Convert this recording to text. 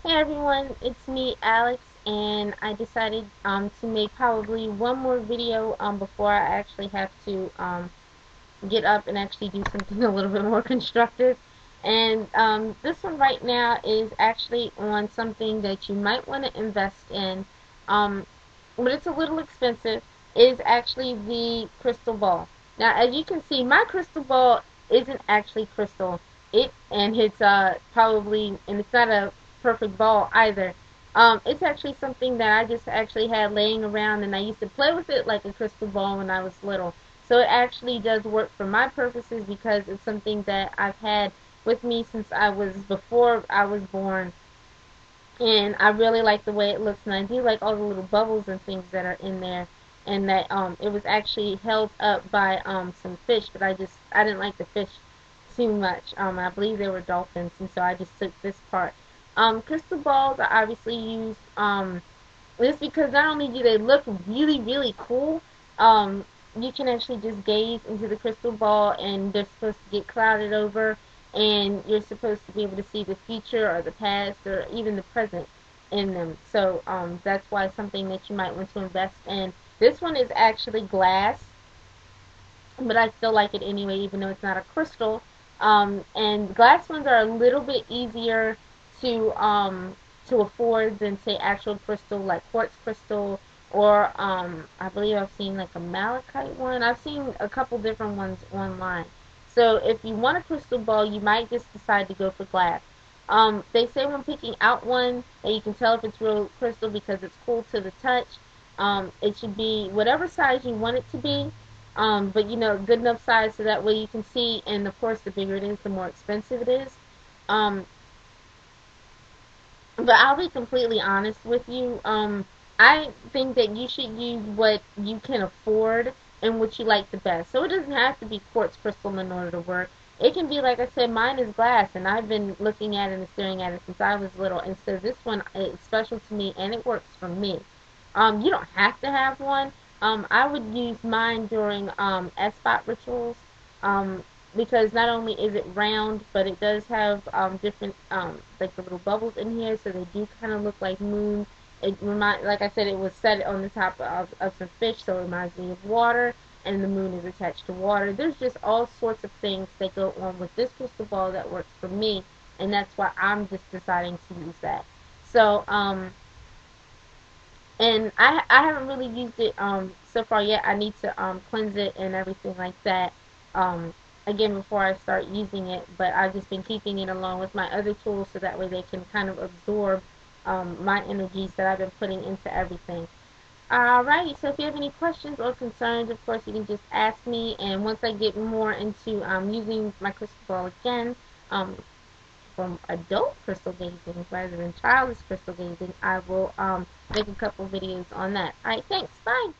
Hey everyone, it's me, Alex, and I decided to make probably one more video before I actually have to get up and actually do something a little bit more constructive. And this one right now is actually on something that you might want to invest in, um, but it's a little expensive. It is actually the crystal ball. Now, as you can see, my crystal ball isn't actually crystal. It's probably, and it's not a perfect ball either. It's actually something that I just actually had laying around, and I used to play with it like a crystal ball when I was little. So it actually does work for my purposes because it's something that I've had with me since before I was born. And I really like the way it looks, and I do like all the little bubbles and things that are in there. And that it was actually held up by some fish, but I didn't like the fish too much. I believe they were dolphins, and so I just took this part. Crystal balls are obviously used just because not only do they look really, really cool, you can actually just gaze into the crystal ball and they're supposed to get clouded over, and you're supposed to be able to see the future or the past or even the present in them. So that's why something that you might want to invest in. This one is actually glass, but I still like it anyway, even though it's not a crystal. And glass ones are a little bit easier to afford than say actual crystal, like quartz crystal, or I believe I've seen like a malachite one. I've seen a couple different ones online. So if you want a crystal ball, you might just decide to go for glass. They say when picking out one that you can tell if it's real crystal because it's cool to the touch. It should be whatever size you want it to be, but good enough size so that way you can see. And of course, the bigger it is, the more expensive it is. Um, but I'll be completely honest with you. I think that you should use what you can afford and what you like the best. So it doesn't have to be quartz crystal in order to work. It can be, like I said, mine is glass, and I've been looking at it and staring at it since I was little. And so this one is special to me, and it works for me. You don't have to have one. I would use mine during spot rituals. Um, because not only is it round, but it does have different like the little bubbles in here, so they do kind of look like moon. Like I said, it was set on the top of some fish, so it reminds me of water, and the moon is attached to water. There's just all sorts of things that go on with this crystal ball that works for me, and that's why I'm just deciding to use that. So and I haven't really used it so far yet. I need to cleanse it and everything like that again before I start using it. But I've just been keeping it along with my other tools so that way they can kind of absorb my energies that I've been putting into everything. Alrighty, so if you have any questions or concerns, of course you can just ask me. And once I get more into using my crystal ball again, um, from adult crystal gazing rather than childish crystal gazing, I will make a couple videos on that. Alright, thanks. Bye.